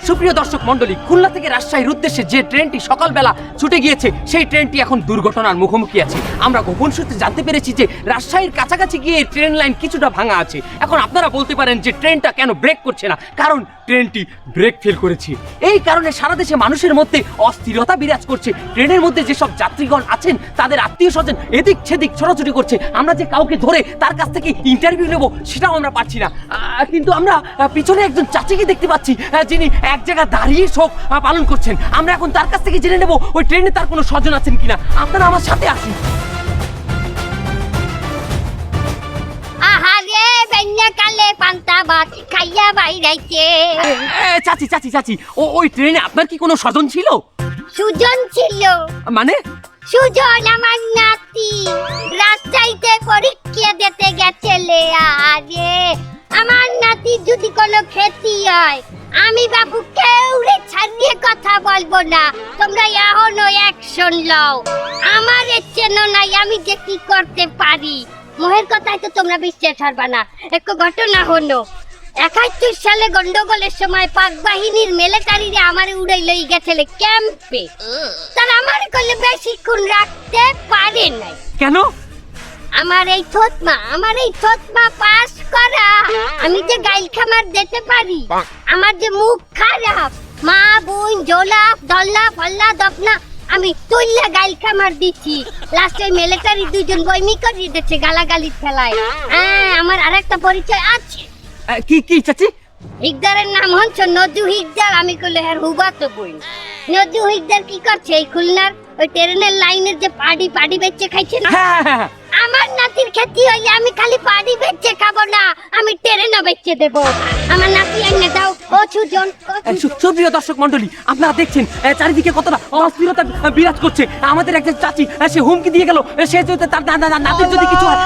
সুপ্রিয় দর্শক মণ্ডলী, খুলনা থেকে রাজশাহীর উদ্দেশ্যে যে ট্রেনটি সকালবেলা ছুটে গিয়েছে সেই ট্রেনটি এখন দুর্ঘটনার মুখোমুখি আছে। আমরা গোপন সূত্রে জানতে পেরেছি যে রাজশাহীর কাছাকাছি গিয়ে ট্রেন লাইন কিছুটা ভাঙা আছে। এখন আপনারা বলতে পারেন যে ট্রেনটা কেন ব্রেক করছে না, কারণ ট্রেনটি ব্রেক ফেল করেছে। এই কারণে সারা দেশে মানুষের মধ্যে অস্থিরতা বিরাজ করছে। ট্রেনের মধ্যে যেসব যাত্রীগণ আছেন তাদের আত্মীয় স্বজন এদিক সেদিক ছোটাছুটি করছে। আমরা যে কাউকে ধরে তার কাছ থেকে ইন্টারভিউ নেব সেটাও আমরা পাচ্ছি না। কিন্তু আমরা পিছনে একজন চাচিকে দেখতে পাচ্ছি যিনি এক জায়গায় দাঁড়িয়ে শোক পালন করছেন। আমরা এখন তার কাছ থেকে জেনে নেব ওই ট্রেনে তার কোনো স্বজন আছেন কিনা। আপনারা আমার সাথে আসুন। আহারে বেন্যা কালে পান্তা ভাত খাইয়া বাইরাইছে। চাচি চাচি চাচি, ওই ট্রেনে আপনার কি কোনো স্বজন ছিল? সুজন ছিল। মানে? সুজন আমার নাতি রাস্তাইতে পরীক্ষা দিতে গেছিলে। আরে আমার নাতি যদি কোনো ক্ষতি হয় আমি বাবু কেউরে ছাড়িয়ে কথা বলবো না। তোমরা এখনো অ্যাকশন লও। আমার চেনো নাই আমি যে কি করতে পারি। মোহের কথায় তো তোমরা বিশ্বাস হারবা না। একটা ঘটনা হলো ৭১ সালে গন্ডগোলের সময় পাক বাহিনীর মিলিটারিরা আমারে উড়াই লই গেছিল ক্যাম্পে। তারা আমারে কইলে বেশিক্ষণ রাখতে পারে নাই। কেন? আমার এই থতমা পাস করা। আমি যে গাইল খামার দিতে পারি। আমার যে মুখ খারাপ, মা বোন জোলা দল্লা ফল্লা দপনা আমি তুইলা গাইল খামার দিচ্ছি। লাস্টে মিলিটারি দুইজন বইমি করিয়ে দিচ্ছে গালাগালি ফেলায়। হ্যাঁ, আমার আরেকটা পরিচয় আছে। কি কি চাচি? হিকদারের নাম হচ্ছে নজু হিকদার। আমি কইলে হ্যাঁ হুবাতো বই। নজু হিকদার কি করছে এই খুলনার ওই ট্রেনের লাইনের যে পাড়ি বেচে খাইছে না। আমার নাতির ক্ষতি হইলে আমি খালি পাড়ি বেচে খাবো না, আমি ট্রেনও বেচে দেব। আমার নাতি এনে দাও। ও সুজন। সুপ্রিয় দর্শক মণ্ডলী, আপনারা দেখছেন চারিদিকে কতটা অস্থিরতা বিরাজ করছে। আমাদের একজন চাচি সে হুমকি দিয়ে গেল সে যদি তার নাতির যদি কিছু হয়।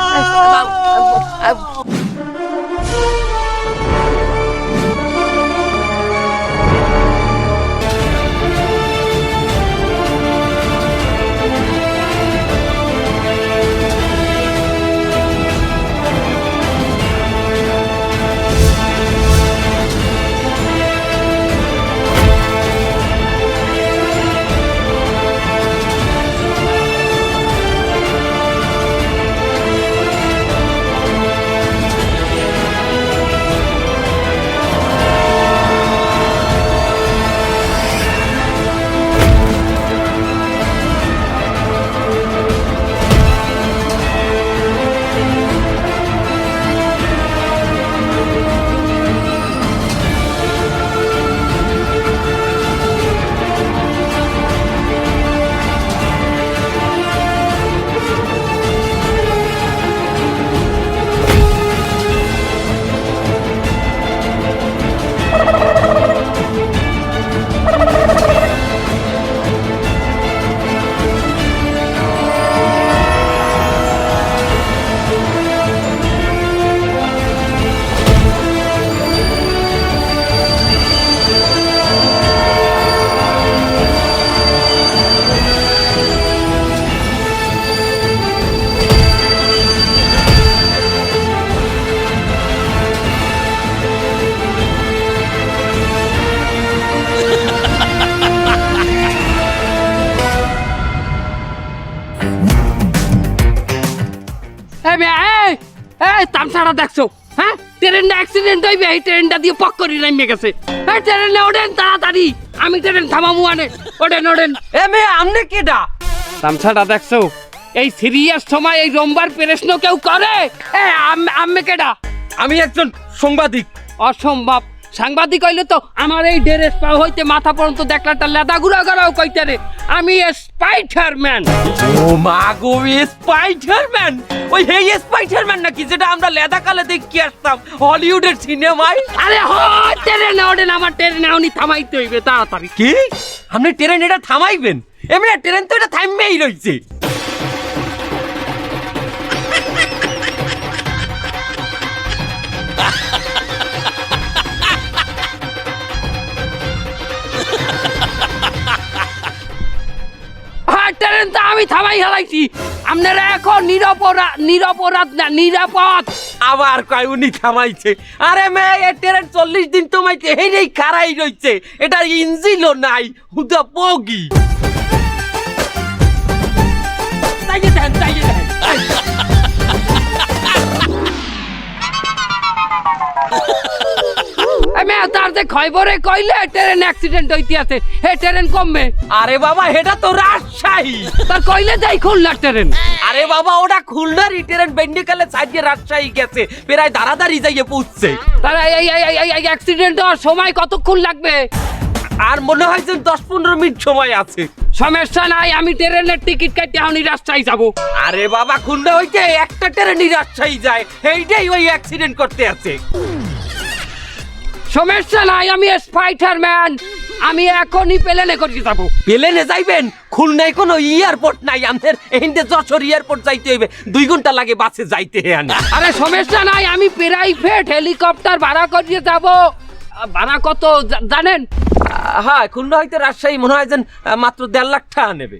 তামসাটা দেখছো? হ্যাঁ, ট্রেনটা অ্যাক্সিডেন্ট হইবে, এই ট্রেনটা দিয়ে পক করে নামিয়ে গেছে। এই ট্রেনে ওঠেন তাড়াতাড়ি, আমি ট্রেন থামামু আনে। ওঠেন। আমনে কেডা? তামসাটা দেখছো? এই সিরিয়াস সময় এই রোমবার প্রশ্ন কেউ করে? আম্মে কেডা? আমি একজন সাংবাদিক। অসম্ভব, সাংবাদিক হইলে তো আমার এই ড্রেস পা হইতে মাথা পর্যন্ত দেখলাটা লেদা গুড়া গড়াও কইতারে। আমি স্পাইডারম্যান। ও মা গো, স্পাইডারম্যান? ওই হেই স্পাইডারম্যান নাকি যেটা আমরা লেদা কালে দেখি আসতাম হলিউডের সিনেমায়? আরে হয় ট্রেনে ওঠেন, আমার ট্রেনে উনি থামাইতে হইবে তাড়াতাড়ি। কি আপনি ট্রেন এটা থামাইবেন? এমনি ট্রেন তো এটা থামবেই রইছে। আমি থামাই হালাইছি। আপনারা এখন নিরপরাধ না নিরাপদ। আবার কয় উনি থামাইছে। আরে মেয়ে এ ট্রেন 40 দিন তোমাইতে হেরেই খারাই রইছে, এটা ইঞ্জিনও নাই, হুদা বগি। তাইয়ে দেন। আমি তার যে খবরে কইলে ট্রেন অ্যাক্সিডেন্ট হইতে আছে, হে ট্রেন কমবে। আরে বাবা এটা তো রাজশাহী। তার কইলে যাই খুলনা ট্রেন। আরে বাবা ওটা খুলনারই ট্রেন, বেন্ডিকালে সাইডে রাজশাহী গেছে, প্রায় দাঁড়াদাঁড়ি যাইয়ে পৌঁছছে। তার এই অ্যাক্সিডেন্ট হওয়ার সময় কতক্ষণ লাগবে? আর মনে হয় যে 10-15 মিনিট সময় আছে। সমস্যা নাই, আমি ট্রেনের টিকিট কাটতে আমি রাজশাহী যাবো। আরে বাবা খুলনা হইতে একটা ট্রেনই রাজশাহী যায়, এইটাই ওই অ্যাক্সিডেন্ট করতে আছে। সমস্যা নাই, আমি স্পাইডারম্যান, আমি এখনই প্লেনে করে যাবো। প্লেনে যাইবেন? খুলনায় কোনো এয়ারপোর্ট নাই, আমাদের এখানে যশোর এয়ারপোর্ট যাইতে হইবে, 2 ঘন্টা লাগে বাসে যাইতে। আরে সমস্যা নাই, আমি প্রাইভেট হেলিকপ্টার ভাড়া করিয়ে যাবো। ভাড়া কত জানেন? হ্যাঁ খুলনা হইতে রাজশাহী মনে হয় যেন মাত্র 1.5 লাখ টাকা নেবে।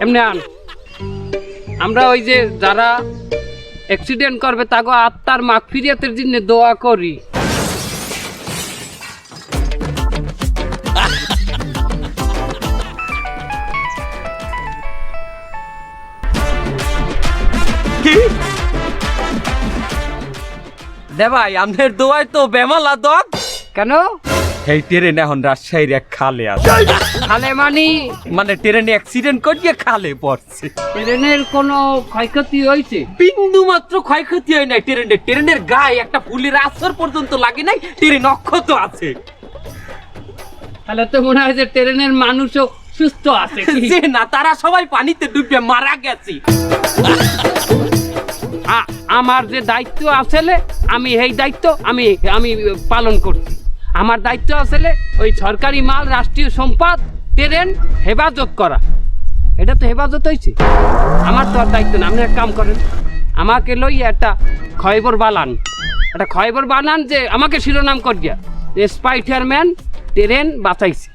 এমনি আন, আমরা ওই যে যারা অ্যাক্সিডেন্ট করবে তাকে আত্মার মাগফিরাতের জন্য দোয়া করি। দে ভাই আমাদের দোয়ায় তো বেমালা দক। কেন? এই ট্রেন এখন রাজশাহীর এক খালে আছে। খালে মানে ট্রেনে অ্যাক্সিডেন্ট করিয়ে খালে পড়ছে। ট্রেনের কোনো ক্ষয়ক্ষতি হয়েছে? বিন্দু মাত্র ক্ষয়ক্ষতি হয় নাই ট্রেনের গায়ে একটা ফুলের আসর পর্যন্ত লাগে নাই, ট্রেন অক্ষত আছে। তাহলে তো মনে হয় যে ট্রেনের মানুষও সুস্থ আছে। যে না তারা সবাই পানিতে ডুবে মারা গেছে। আমার যে দায়িত্ব আসলে আমি এই দায়িত্ব আমি পালন করছি। আমার দায়িত্ব আসলে ওই সরকারি মাল, রাষ্ট্রীয় সম্পদ, ট্রেন হেফাজত করা। এটা তো হেফাজত হয়েছে, আমার তো আর দায়িত্ব না। আপনি এক কাম করেন, আমাকে লইয়া একটা খবর বানান যে আমাকে শিরোনাম করিয়া স্পাইডারম্যান ট্রেন বাঁচাইছে।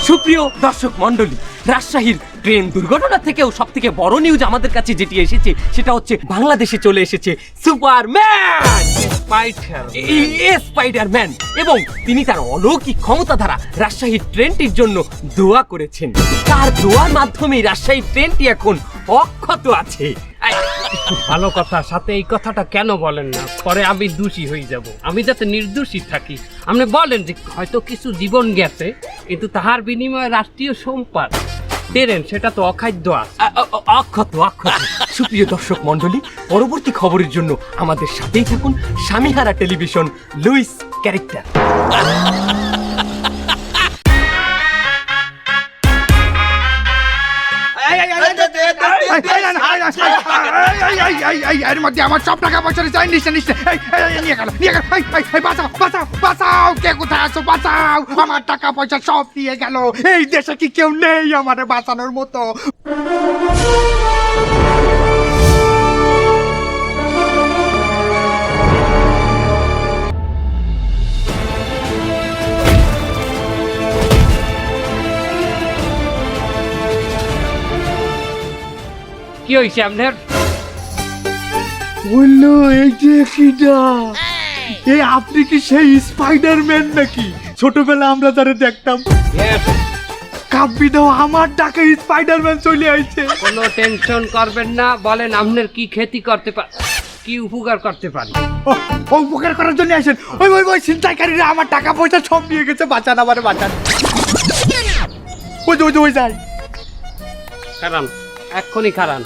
সুপ্রিয় দর্শক মন্ডলী, রাজশাহীর ট্রেন দুর্ঘটনা থেকেও সব থেকে বড় নিউজ আমাদের কাছে যেটি এসেছে সেটা হচ্ছে বাংলাদেশে চলে এসেছে সুপারম্যান স্পাইডারম্যান, এবং তিনি তার অলৌকিক ক্ষমতা দ্বারা রাজশাহীর ট্রেনটির জন্য দোয়া করেছেন। তার দোয়ার মাধ্যমে রাজশাহীর ট্রেনটি এখন অক্ষত আছে। ভালো কথা, সাথে এই কথাটা কেন বলেন না? পরে আমি দোষী হয়ে যাব, আমি যাতে নির্দোষী থাকি। আপনি বলেন যে হয়তো কিছু জীবন গেছে, কিন্তু তাহার বিনিময়ে রাষ্ট্রীয় সম্পদ ট্রেন সেটা তো অখাদ্য আছে। অক্ষত। সুপ্রিয় দর্শক মন্ডলী, পরবর্তী খবরের জন্য আমাদের সাথেই থাকুন। স্বামীহারা টেলিভিশন, লুইস ক্যারেক্টার। এর মধ্যে আমার সব টাকা পয়সা চাই, নিশ্চয় নিয়ে গেল। বাঁচাও, কে কোথায় আছো? বাঁচাও, আমার টাকা পয়সা সব নিয়ে গেল। এই দেশে কি কেউ নেই আমার বাঁচানোর মতো? কি হয়েছে আপনার? বললো এই যে কিটা, এই আপনি কি সেই স্পাইডারম্যান নাকি ছোটবেলা আমরা যারা দেখতাম? কাব্যি দাও, আমার টাকা স্পাইডারম্যান চলে আইছে। কোনো টেনশন করবেন না, বলেন আপনার কি ক্ষতি করতে পারে, কি উপকার করতে পারি? ও উপকার করার জন্য আসেন। ওই ছিনতাইকারীরা আমার টাকা পয়সা সব নিয়ে গেছে, বাঁচান, আমার বাঁচান। ওই যাই। খারান, এক্ষুনি খারান,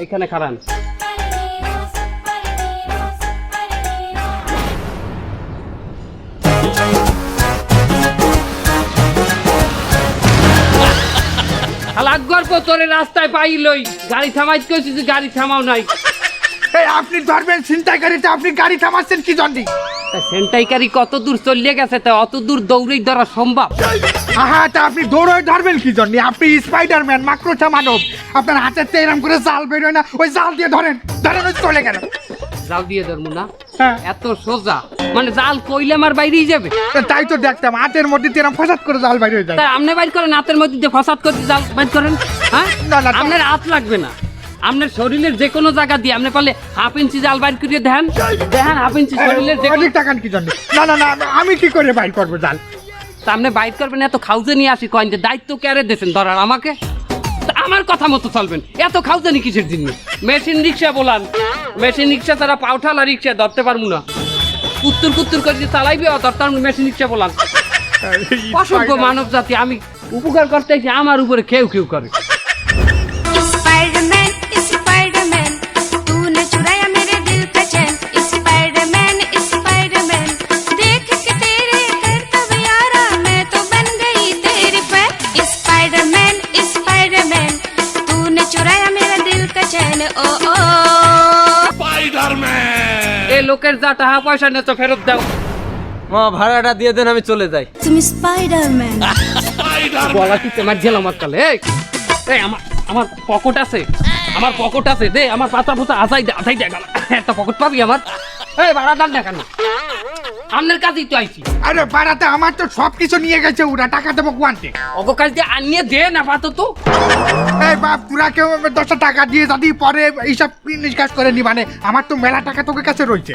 এইখানে খারান। তোরে রাস্তায় পাইলই গাড়ি থামাইতে কইছিস, গাড়ি থামাও নাই। এই আপনি ধরবেন ছিনতাইকারীতে, আপনি গাড়ি থামাচ্ছেন কি জন্যে? ছিনতাইকারী কত দূর চলে গেছে, তা অত দূর দৌড়েই ধরা সম্ভব? হ্যাঁ, তা আপনি দৌড়ে ধরবেন কি জন্যে? আপনি স্পাইডারম্যান, মাকড়সা মানব, আপনার হাতের তো এরকম করে জাল বেরোয় না, ওই জাল দিয়ে ধরেন, ওই চলে গেল। জাল দিয়ে ধরবো না? হ্যাঁ। এত সোজা? মানে জাল কইলে আমার বাইরেই যাবে? তাই তো দেখতাম, হাতের মধ্যে এরকম ফসাদ করে জাল বাইরে হয়ে যায়। তাই আপনি বাইর করেন, হাতের মধ্যে ফসাদ করতে জাল বাইর করেন। হ্যাঁ, না, আপনার হাত লাগবে না, আপনার শরীরের যে কোনো জায়গা দিয়ে আপনি পারলে হাফ ইঞ্চি জাল বাইর করে দেন হাফ ইঞ্চি শরীরের যে অনেক টাকা কি জন্য? না না না, আমি কি করে বাইর করবো জাল? সামনে বাইর করবেন, এত খাউজে নিয়ে আসি কয়েন যে দায়িত্ব কেড়ে দিয়েছেন ধরার আমাকে। তা আমার কথা মতো চলবেন, এত খাউজানি কিসের জন্য? মেশিন রিক্সা বলান, মেশিন রিক্সা তারা পাউঠালা রিক্সা ধরতে পারবো না, কুত্তুর কুত্তুর করে যে চালাইবে ধরতে মেশিন রিক্সা বলান। অসংখ্য মানব জাতি, আমি উপকার করতে এসে আমার উপরে কেউ কেউ করে। स्पाइडरमैन स्पाइडरमैन तूने चुराया मेरे दिल का चैन स्पाइडरमैन स्पाइडरमैन देख के तेरे करतब यारा मैं तो बन गई तेरी फैन स्पाइडरमैन स्पाइडरमैन तूने चुराया मेरा दिल का चैन ओ ओ এই লোকের যা টাকা পয়সা নেই তো ফেরত দাও। মা ভাড়াটা দিয়ে দেন, আমি চলে যাই। तुम स्पाइडरमैन বলা কি তোমার জেলা মাতকালে? এই আমার পকেট আছে, আমার পকেট আছে, দে আমার পাতা পোতা আজাই দে গেল, একটা পকেট পাবি আমার? এই ভাড়া দান না কেন? আপনার কাছেই তো আইছি। আরে বাড়াতে আমার তো সবকিছু নিয়ে গেছে ওরা, টাকা দেবো কোয়ান্টে। অগো কাজ দিয়ে আনিয়ে দে না পাতো তো। এই বাপ, তোরা কেউ 10 টাকা দিয়ে যদি পরে এইসব নিষ্কাশ করে নিবানে, আমার তো মেলা টাকা তোকে কাছে রয়েছে।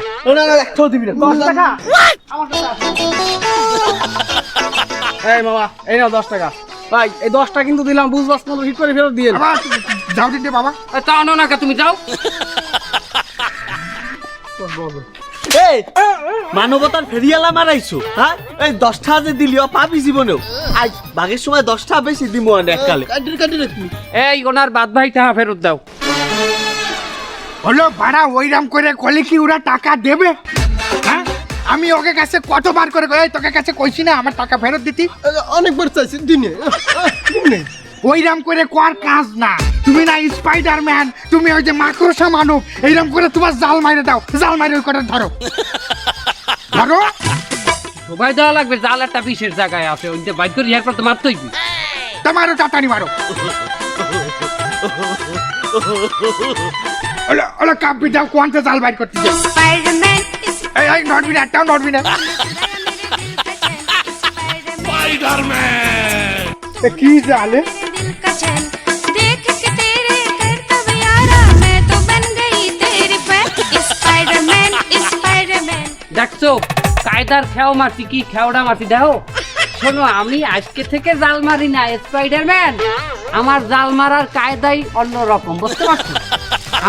10 টাকা এই মামা, এই নাও 10 টাকা। ভাই এই 10টা কিন্তু দিলাম, বুঝবাস মতো ঠিক করে ফেরত দিয়ে। আবার যাও দিন বাবা। তা আনো না কে, তুমি যাও। এই মানবতার ফেরিয়ালা মারাইছো, হ্যাঁ? এই 10টা যে দিলিও পাবি জীবনেও, আজ বাঘের সময় 10টা বেশি দিমু এককালে। এই ওনার বাদ ভাই টাকা ফেরত দাও। হলো ভাড়া ওইরাম করে কলে কি ওরা টাকা দেবে? হ্যাঁ, আমি ওকে কাছে কতবার করে এই তোকে কাছে কইছি না আমার টাকা ফেরত দিতি? অনেকবার চাইছি দিনে। ওইরাম করে কর কাজ না, তুমি না স্পাইডারম্যান, তুমি ওই যে মাকড়সা মানব, এইরাম করে তোমার জাল মাইরে দাও, জাল মাইরে ওই করে ধরো ধরো। সবাই দেওয়া লাগবে, জাল একটা বিশেষ জায়গায় আছে, ওই যে বাইক করে ইয়ার পর তো মারতেই। তোমারও তাড়াতাড়ি মারো। ওলা ওলা কাপি দাও, কোয়ান্টে জাল বাইর করতে যাও। स्पाइडरमैन এই নড়বি না, একটাও নড়বি না। কি জালে? दिल का चैन देख के तेरे करतब यारा मैं तो बन गई तेरी फैन स्पाइडरमैन स्पाइडरमैन দেখছো কায়দার খেও মারছি, কি খেওড়া মারছি দেখো। শোনো, আমি আজকে থেকে জাল মারি না স্পাইডারম্যান, আমার জাল মারার কায়দাই অন্যরকম, বুঝতে পারছো?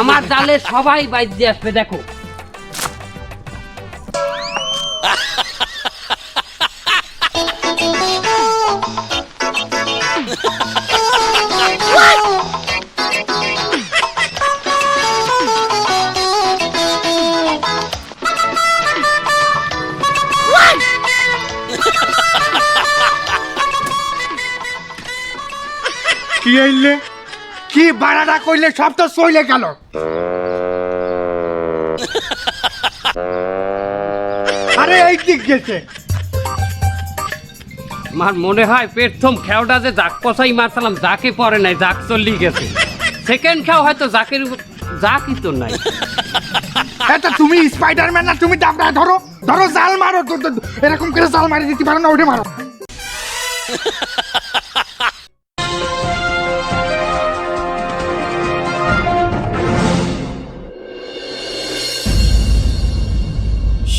আমার জালে সবাই বাইর দিয়ে আসবে, দেখো। কি আইলে কি বাড়াটা কইলে সব তো চলে গেল। আরে এই দিক গেছে। আমার মনে হয় প্রথম খেওটা যে জাক পচাই মারছিলাম, জাকে পরে নাই, জাক চলি গেছে। সেকেন্ড খেও হয়তো জাকের উপর, জাকই তো নাই। এটা তুমি স্পাইডারম্যান না, তুমি দাবড়া ধরো ধরো, জাল মারো, এরকম করে জাল মারি দিতে পারো না, ওঠে মারো।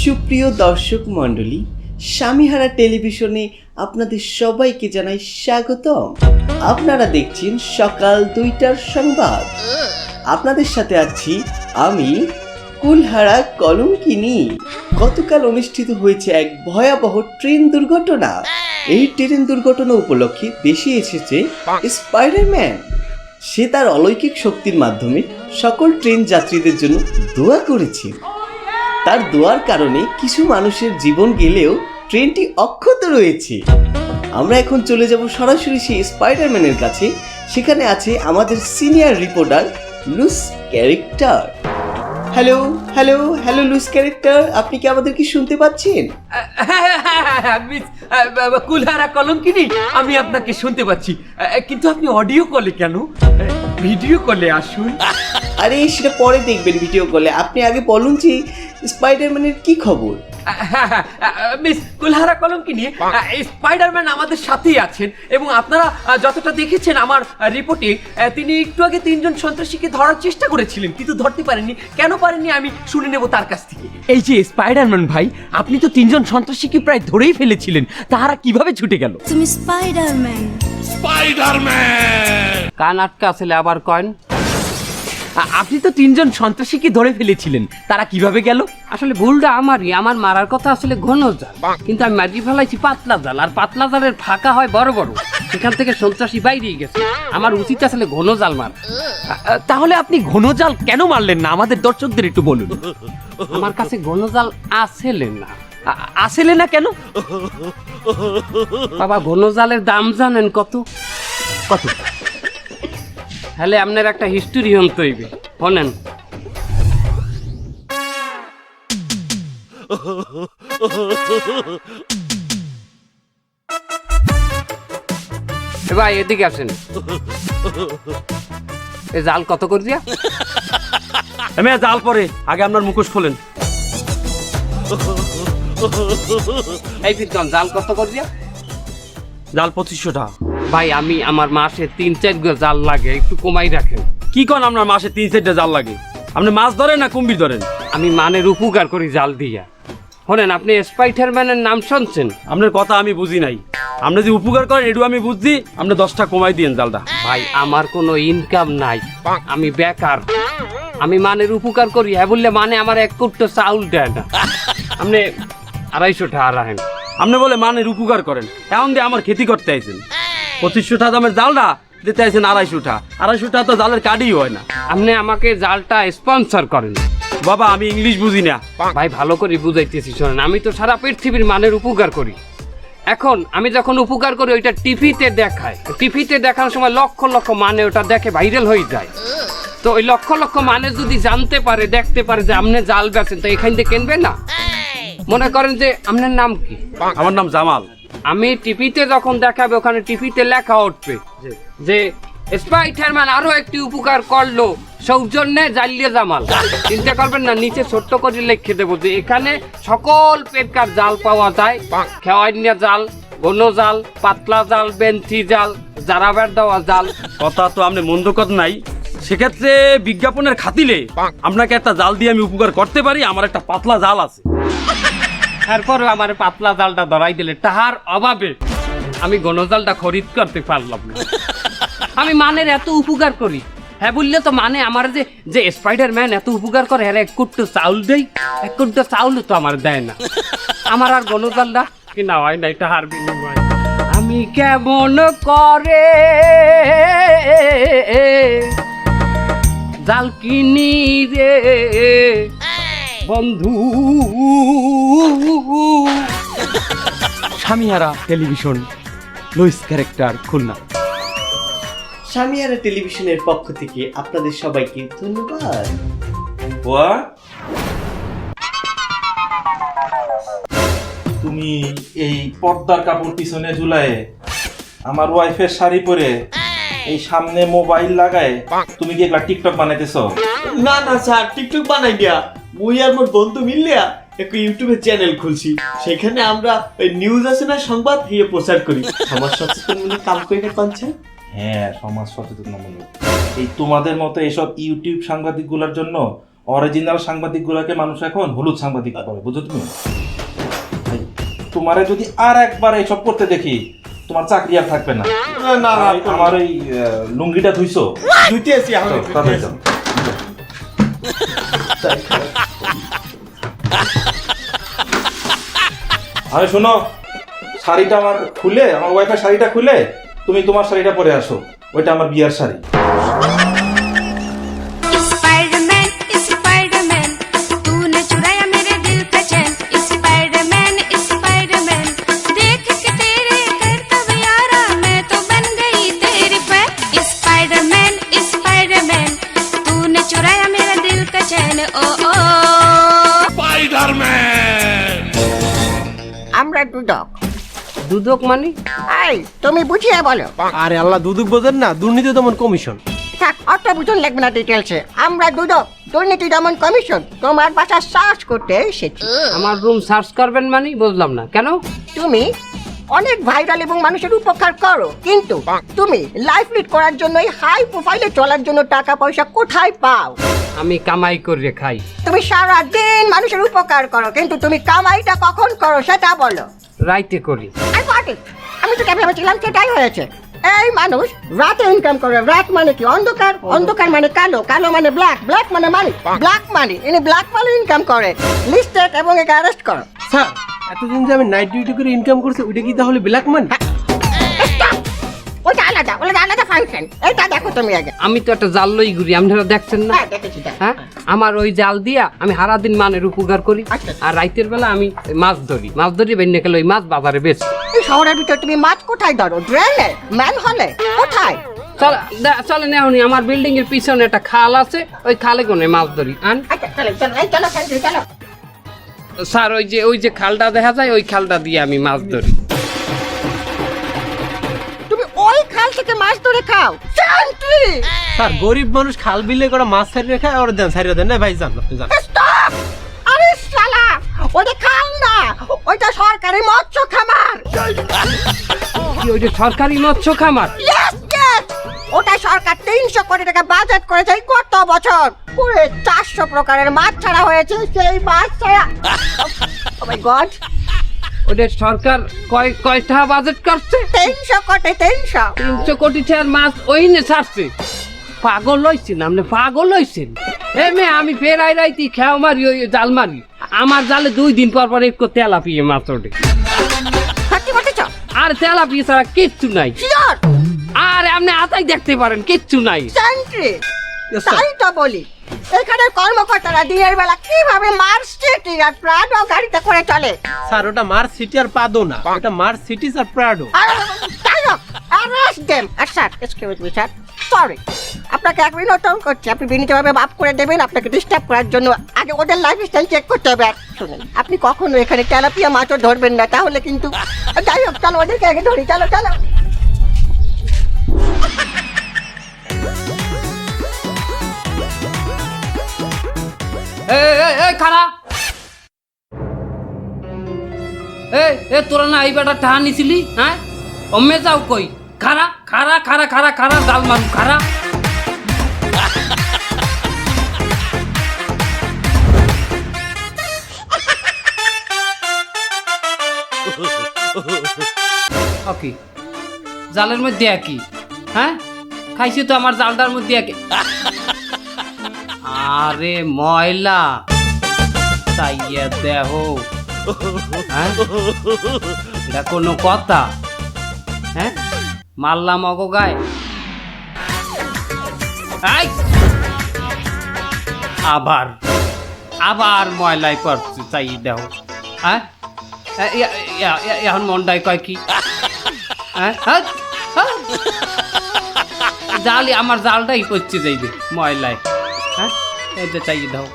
সুপ্রিয় দর্শক মণ্ডলী, স্বামীহারা টেলিভিশনে আপনাদের সবাইকে জানাই স্বাগতম। আপনারা দেখছেন সকাল 2টার সংবাদ। আপনাদের সাথে আছি আমি কুলহারা কলঙ্কিনী। গতকাল অনুষ্ঠিত হয়েছে এক ভয়াবহ ট্রেন দুর্ঘটনা। এই ট্রেন দুর্ঘটনা উপলক্ষে দেশে এসেছে স্পাইডারম্যান। সে তার অলৌকিক শক্তির মাধ্যমে সকল ট্রেন যাত্রীদের জন্য দোয়া করেছে। তার দোয়ার কারণে কিছু মানুষের জীবন গেলেও ট্রেনটি অক্ষত রয়েছে। আমরা এখন চলে যাব সরাসরি সেই স্পাইডারম্যানের কাছে। সেখানে আছে আমাদের সিনিয়র রিপোর্টার লুস ক্যারেক্টার। হ্যালো হ্যালো হ্যালো লুস ক্যারেক্টার, আপনি কি আমাদেরকে শুনতে পাচ্ছেন? কুলহারা কলঙ্কিনী, আমি আপনাকে শুনতে পাচ্ছি, কিন্তু আপনি অডিও কলে কেন? ভিডিও কলে আসুন। আরে সেটা পরে দেখবেন ভিডিও কলে। আপনি আগে বলুন যে স্পাইডারম্যানের কি খবর? মিস কুলহারা কলঙ্কিনী, স্পাইডারম্যান আমাদের সাথেই আছেন এবং আপনারা যতটা দেখেছেন আমার রিপোর্টে, তিনি একটু আগে 3 জন সন্ত্রাসীকে ধরার চেষ্টা করেছিলেন কিন্তু ধরতে পারেননি। কেন পারেননি আমি শুনে নেব তার কাছ থেকে। এই যে স্পাইডারম্যান ভাই, আপনি তো 3 জন সন্ত্রাসীকে প্রায় ধরেই ফেলেছিলেন, তারা কিভাবে ছুটে গেল? তুমি স্পাইডারম্যান। কান আটকা আসলে আবার কয়েন। আপনি তো 3 জন সন্ত্রাসীকে ধরে ফেলেছিলেন, তারা কিভাবে গেল? আসলে ভুলটা আমারই, আমার মারার কথা আসলে ঘন জাল, কিন্তু আমি মারি ফেলাইছি পাতলা জাল, আর পাতলা জালের ফাঁকা হয় বড় বড়, সেখান থেকে সন্ত্রাসী বাইরেই গেছে। আমার উচিত আসলে ঘন জাল মার। তাহলে আপনি ঘন জাল কেন মারলেন না, আমাদের দর্শকদের একটু বলুন। আমার কাছে ঘন জাল আসলে না। আসলে না কেন? বাবা ঘন জালের দাম জানেন কত? কত? তাহলে আপনার একটা হিস্টোরি হন তৈবে, শোনেন। ভাই এদিকে আসেন। এই জাল কত করে দিয়া? আমি জাল পরে আগে আপনার মুখোশ খোলেন। এই ফিরকান জাল কত করে দিয়া? জাল 2500 টাকা। ভাই আমি আমার মাসে 3-4 গো জাল লাগে, একটু কমাই রাখেন। কি কোন আপনার মাসে 3-4টা জাল লাগে? আপনি মাছ ধরেন না কুম্ভীর ধরেন? আমি মানের উপকার করি জাল দিয়া। শোনেন, আপনি স্পাইডারম্যানের নাম শুনছেন? আপনার কথা আমি বুঝি নাই। আপনি যে উপকার করেন এটু আমি বুঝছি, আপনি 10টা কমাই দিয়েন জালটা। ভাই আমার কোনো ইনকাম নাই, আমি বেকার। আমি মানের উপকার করি, হ্যাঁ বললে মানে আমার 1 কোটি চাউল দেয় না। আপনি 250 টাকা রাখেন। আপনি বলে মানের উপকার করেন, এমন দিয়ে আমার খেতি করতে আইছেন। 2500 টাকা দামের জালটা দিতে আইছেন 250 টাকা। 250 টাকা তো জালের কাঠই হয় না। আপনি আমাকে জালটা স্পন্সর করেন। বাবা আমি ইংলিশ বুঝি না। ভাই ভালো করে বুঝাইতেছি, শোনেন। আমি তো সারা পৃথিবীর মানের উপকার করি। এখন আমি যখন উপকার করি ওইটা টিভিতে দেখায়, টিভিতে দেখানোর সময় লক্ষ লক্ষ মানে ওটা দেখে ভাইরাল হয়ে যায়। তো ওই লক্ষ লক্ষ মানে যদি জানতে পারে, দেখতে পারে যে আপনি জাল বেচেন, তো এখান থেকে কিনবে না। মনে করেন যে আপনার নাম কি? আমার নাম জামাল। আমি টিভিতে যখন দেখাবে ওখানে টিভিতে লেখা উঠবে যে স্পাইডারম্যান আরো একটি উপকার করলো, সৌজন্যে জালিয়ে জামাল। চিন্তা করবেন না, নিচে ছোট্ট করে লিখে দেবো যে এখানে সকল প্রকার জাল পাওয়া যায়। খেওয়াইনিয়া জাল, ঘন জাল, পাতলা জাল, বেঞ্চি জাল, জারাবার দেওয়া জাল। কথা তো আপনি মন্দ কথা নাই। সেক্ষেত্রে বিজ্ঞাপনের খাতিলে আপনাকে একটা জাল দিয়ে আমি উপকার করতে পারি। আমার একটা পাতলা জাল আছে। তারপরে আমার পাতলা জালটা ধরাই দিলে, তাহার অভাবে আমি ঘন জালটা খরিদ করতে পারলাম না। আমি মানের এত উপকার করি, হ্যাঁ বললে তো মানে আমার যে স্পাইডারম্যান এত উপকার করে, হ্যাঁ 1 কোটি চাউল দেই, 1 কোটি চাউল তো আমার দেয় না। আমার আর ঘন জালটা কিনা হয় নাই তাহার বিনিময়। আমি কেমন করে জাল কিনি রে বন্ধু। স্বামীহারা টেলিভিশন, লুইস ক্যারেক্টার, খুলনা। স্বামীহারা টেলিভিশনের পক্ষ থেকে আপনাদের সবাইকে ধন্যবাদ। তুমি এই পর্দার কাপড় পিছনে ঝুলায় আমার ওয়াইফের শাড়ি পরে এই সামনে মোবাইল লাগায় তুমি কি এগুলা টিকটক বানাইতেছো? না না স্যার, টিকটক বানাই দিয়া মুই আর মোর বন্ধু মিলিয়া একটা ইউটিউবে চ্যানেল খুলছি। সেখানে আমরা ওই নিউজ আছে না, সংবাদ দিয়ে প্রচার করি। সমাজ সচেতনমূলক কাম করি না পাঞ্চা। হ্যাঁ, সমাজ সচেতনমূলক। এই তোমাদের মতো এইসব ইউটিউব সাংবাদিকগুলোর জন্য অরিজিনাল সাংবাদিকগুলোকে মানুষ এখন হলুদ সাংবাদিক বলে, বুঝো তুমি? তোমারে যদি আর একবার এইসব করতে দেখি তোমার চাকরি আর থাকবে না। না না, আমার এই লুঙ্গিটা ধুইছো? ধুইতে আছি আমি। আরে শোনো, শাড়িটা আমার খুলে, আমার ওয়াইফের শাড়িটা খুলে তুমি তোমার শাড়িটা পরে আসো। ওইটা আমার বিয়ার শাড়ি। स्पाइडरमैन स्पाइडरमैन तूने चुराया मेरे दिल का चैन। स्पाइडरमैन स्पाइडरमैन देख के तेरे करतब यारा मैं तो बन गई तेरी फैन। स्पाइडरमैन स्पाइडरमैन तूने चुराया मेरा दिल का चैन। ओ ओ আমরা দুদক। দুদক মানে? এই তুমি বুঝিয়ে বলো। আরে আল্লাহ, দুদক বোঝেন না? দুর্নীতি দমন কমিশন। থাক, অত বুঝন লাগবে না ডিটেলসে। আমরা দুদক, দুর্নীতি দমন কমিশন তোমার বাসা সার্চ করতে এসেছি। আমার রুম সার্চ করবেন মানে বুঝলাম না কেন? তুমি অনেক ভাইরাল এবং মানুষের উপকার করো, কিন্তু তুমি লাইফ লিড করার জন্য এই হাই প্রোফাইলে চলার জন্য টাকা পয়সা কোথায় পাও? আমি কামাই করে খাই। তুমি সারা দিন মানুষের উপকার করো, কিন্তু তুমি কামাইটা কখন করো সেটা বলো। রাইতে করি। আমি তো ভেবেছিলাম সেটাই হয়েছে। এই মানুষ রাতে ইনকাম করে। রাত মানে কি? অন্ধকার। অন্ধকার মানে কালো। কালো মানে ব্ল্যাক। ব্ল্যাক মানে মানি। ব্ল্যাক মানি ইনি ব্ল্যাক মানি ইনকাম করে। লিস্টেড এবং একে অ্যারেস্ট করো। স্যার, এতদিন যে আমি নাইট ডিউটি করে ইনকাম করছি ওইটা কি তাহলে ব্ল্যাক মানি? ওটা আলাদা, ওটা আলাদা ফাংশন। এটা দেখো তুমি আগে। আমি তো একটা জাল লই ঘুরি, আপনারা দেখছেন না? হ্যাঁ, দেখেছি। হ্যাঁ, আমার ওই জাল দিয়া আমি সারাদিন মানের উপকার করি, আচ্ছা। আর রাইতের বেলা আমি মাছ ধরি বেন্যা গেলে ওই মাছ বাজারে বেচ। এই শহরের ভিতর তুমি মাছ কোথায় ধরো? ড্রেনে? ম্যান হলে? কোথায়? চলেন এখনই আমার বিল্ডিং এর পিছনে একটা খাল আছে, ওই খালে কোনে মাছ ধরি। আন আচ্ছা, চলো চলো, এই চলো চলো। স্যার, ওই যে খালটা দেখা যায় ওই খালটা দিয়ে আমি মাছ ধরি। তুমি ওই খাল থেকে মাছ ধরে খাও? শান্তি। স্যার, গরিব মানুষ খাল বিলে করে মাছ ছাড়িয়ে খায়, ওর দেন ছাড়িয়ে দেন না ভাই, জান আপনি জান। স্টপ! আরে শালা, ওটা খাল না, ওইটা সরকারি মৎস্য খামার। কি ওইটা সরকারি মৎস্য খামার? Yes, yes! ওটা সরকার 300 কোটি টাকা বাজেট করেছে এই গত বছর। পুরো 400 প্রকারের মাছ ছাড়া হয়েছে। সেই মাছ ছাড়া, ও মাই গড, ওটা সরকার কয়টা বাজেট করছে? 300 কোটি। 300 কোটি টাকার মাছ ওই নে ছাড়ছে। পাগল হইছেন আপনি, পাগল হইছেন। আমি ফের রাইতি খেয়াও মারি, ওই জাল মারি। আমার জালে 2 দিন পর একটু তেলাপিয়া মাছ ওঠে। সত্যি বলতেছ? আর তেলাপিয়া ছাড়া কিচ্ছু নাই। শিওর? আর আপনি আতাই দেখতে পারেন, কিচ্ছু নাই। সেন্ট্রি, তাই তো বলি। এখানে কর্মকর্তারা দিনের বেলা কিভাবে মার্সিডিজ আর প্রাডো গাড়িতে করে চলে? স্যার, ওটা মার্স সিটি আর পাদো না, ওটা মার্স সিটিজ আর প্রাডো। তাই হোক, arrest them. Sir, excuse me sir, sorry, আপনাকে এক বিনোদন করছি। আপনি বিনীতভাবে মাফ করে দেবেন। আপনাকে ডিস্টার্ব করার জন্য আগে ওদের লাইফস্টাইল চেক করতে হবে। শুনুন, আপনি কখনো এখানে তেলাপিয়া মাছও ধরবেন না, তাহলে কিন্তু। যাই হোক, চলো ওদেরকে আগে ধরি। চলো চলো। খারা তোরা না এই বেটা টাহা নিছিলি? হ্যাঁ, অম্মে যাও কই? খারা খারা খারা খারা খারা জাল মারু খারা। ওকে, জালের মধ্যে একই। হ্যাঁ, খাইছি তো আমার জালটার মধ্যে একই। আরে ময়লা তাইয়া দেহ, হ্যাঁ, এটা কোনো কথা? হ্যাঁ, মারলাম অগো গায়ে। আবার ময়লাই পড়ছে, চাই দেহ। হ্যাঁ, এখন মনটাই কয় কি? হ্যাঁ, জালি আমার জালটাই পড়ছে যাইবে ময়লায়। হ্যাঁ, এটা চাই দাও।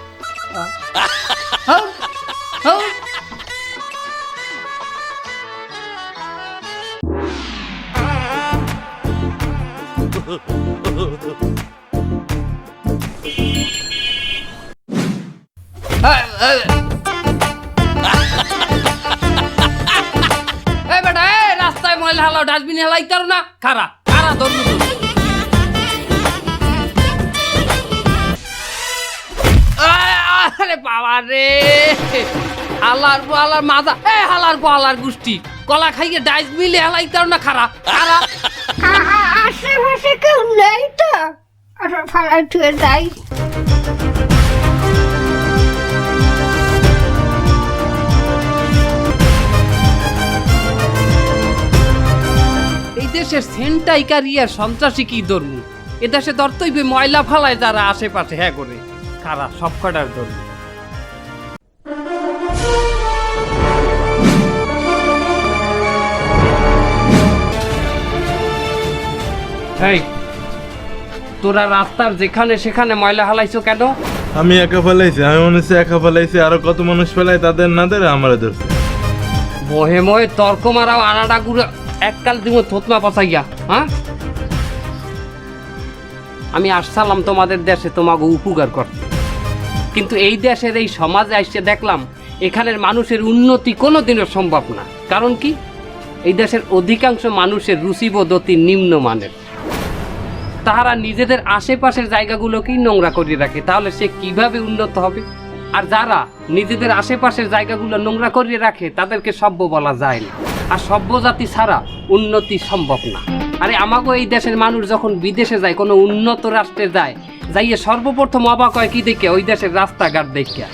রাস্তায় ময়লা হালাও, ডাস্টবিন হেলাই তার না। খারা খারা ধরবো। আরে বাবা রে, হালার মাজা, হালার গোষ্ঠী কলা খাইয়ে ডাইস মিলে হেলাই তার না। খারা খারা আশেপাশে কেউ নেই তো, ফালাই থুয়ে যাই। এই দেশের সেন্টাইকারি আর সন্ত্রাসী কি ধর্ম? এ দেশে ধরতইবে ময়লা ফালায় যারা আশেপাশে। হ্যাঁ করে খারাপ সব কটার ধর্ম। এই, তোরা রাস্তার যেখানে সেখানে ময়লা হালাইছো কেন? আমি একা ফেলাইছি, আমি মনে হচ্ছে একা ফেলাইছি, আরো কত মানুষ ফেলাই, তাদের না ধরে আমার ধরছে। বহে মহে তর্ক মারাও, আনাটা গুড়া এককাল দিব থতমা পাচাইয়া। হ্যাঁ, আমি আসসালাম তোমাদের দেশে তোমাকে উপকার করতে। কিন্তু এই দেশের এই সমাজে আসছে দেখলাম এখানের মানুষের উন্নতি কোনোদিনও সম্ভব না। কারণ কি? এই দেশের অধিকাংশ মানুষের রুচিবোধ অতি নিম্নমানের। তাহারা নিজেদের আশেপাশের জায়গাগুলোকেই নোংরা করে রাখে, তাহলে সে কিভাবে উন্নত হবে? আর যারা নিজেদের আশেপাশের জায়গাগুলো নোংরা করে রাখে তাদেরকে সভ্য বলা যায় না, আর সভ্য জাতি ছাড়া উন্নতি সম্ভব না। আরে আমাকে এই দেশের মানুষ যখন বিদেশে যায়, কোনো উন্নত রাষ্ট্রে যায়, যাইয়ে সর্বপ্রথম অবাক হয় কি দেখে? ওই দেশের রাস্তাঘাট দেখিয়া।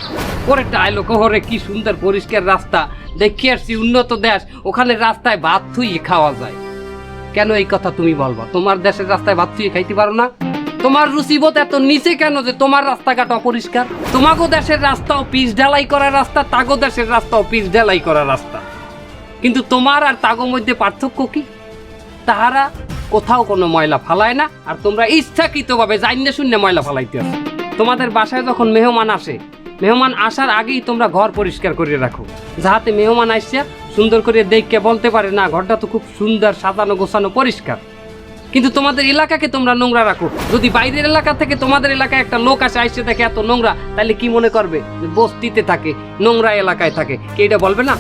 পরে আইলো কোহরে কি সুন্দর পরিষ্কার রাস্তা, দেখি আসছি উন্নত দেশ, ওখানে রাস্তায় ভাত থুইয়ে খাওয়া যায়। কেন এই কথা তুমি বলবা? তোমার দেশের রাস্তায় ভাত থুইয়ে খাইতে পারো না? তোমার রুচিবোধ এত নিচে কেন যে তোমার রাস্তাঘাট অপরিষ্কার? তোমাগো দেশের রাস্তাও পিচ ঢালাই করা রাস্তা, তাগো দেশের রাস্তাও পিচ ঢালাই করা রাস্তা, কিন্তু তোমার আর তাগো মধ্যে পার্থক্য কি? তাহারা কোথাও কোনো ময়লা ফালায় না, আর তোমরা ইচ্ছাকৃতভাবে জাইনে শূন্য ময়লা ফালাইতে আসো। তোমাদের বাসায় যখন মেহমান আসে, মেহমান আসার আগেই তোমরা ঘর পরিষ্কার করে রাখো, যাহাতে মেহমান আসছে সুন্দর করে দেখে বলতে পারে না ঘরটা তো খুব সুন্দর সাজানো গোছানো পরিষ্কার। কিন্তু তোমাদের এলাকাকে তোমরা নোংরা রাখো। যদি বাইরের এলাকা থেকে তোমাদের এলাকায় একটা লোক আসে আইসে দেখে এত নোংরা, তাহলে কি মনে করবে? বস্তিতে থাকে, নোংরা এলাকায় থাকে, কে এটা বলবে না?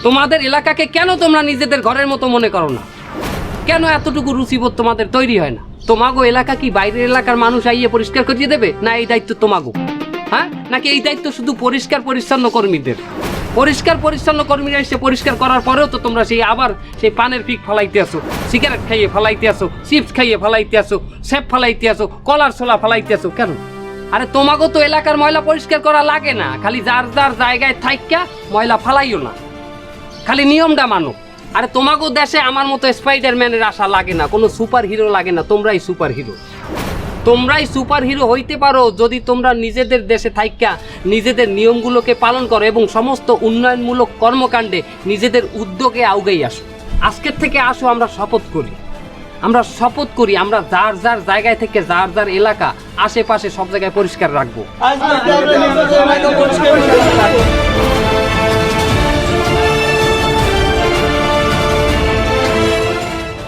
তোমাদের এলাকাকে কেন তোমরা নিজেদের ঘরের মতো মনে করো না? কেন এতটুকু রুচিবোধ তোমাদের তৈরি হয় না? তোমাগো এলাকা কি বাইরের এলাকার মানুষ আইয়ে পরিষ্কার করিয়ে দেবে? না এই দায়িত্ব তোমাগো? হ্যাঁ, নাকি এই দায়িত্ব শুধু পরিষ্কার পরিচ্ছন্ন কর্মীদের? পরিষ্কার পরিচ্ছন্ন কর্মীরা এসে পরিষ্কার করার পরেও তো তোমরা সেই আবার সেই পানের পিক ফালাইতে আসো, সিগারেট খাইয়ে ফালাইতে আসো, চিপস খাইয়ে ফালাইতে আসো, সেপ ফালাইতে আসো, কলার ছোলা ফালাইতে আসো। কেন? আরে তোমাগো তো এলাকার ময়লা পরিষ্কার করা লাগে না, খালি যার যার জায়গায় থাইকা ময়লা ফালাইও না, খালি নিয়মটা মানো। আরে তোমাগো দেশে আমার মতো স্পাইডারম্যানের আশা লাগে না, কোনো সুপার হিরো লাগে না, তোমরাই সুপার হিরো। তোমরাই সুপার হিরো হইতে পারো যদি তোমরা নিজেদের দেশে থাইকা নিজেদের নিয়মগুলোকে পালন করো এবং সমস্ত উন্নয়নমূলক কর্মকাণ্ডে নিজেদের উদ্যোগে আউগেই আসো। আজকের থেকে আসো, আমরা শপথ করি, আমরা যার যার জায়গায় থেকে যার যার এলাকা আশেপাশে সব জায়গায় পরিষ্কার রাখবো।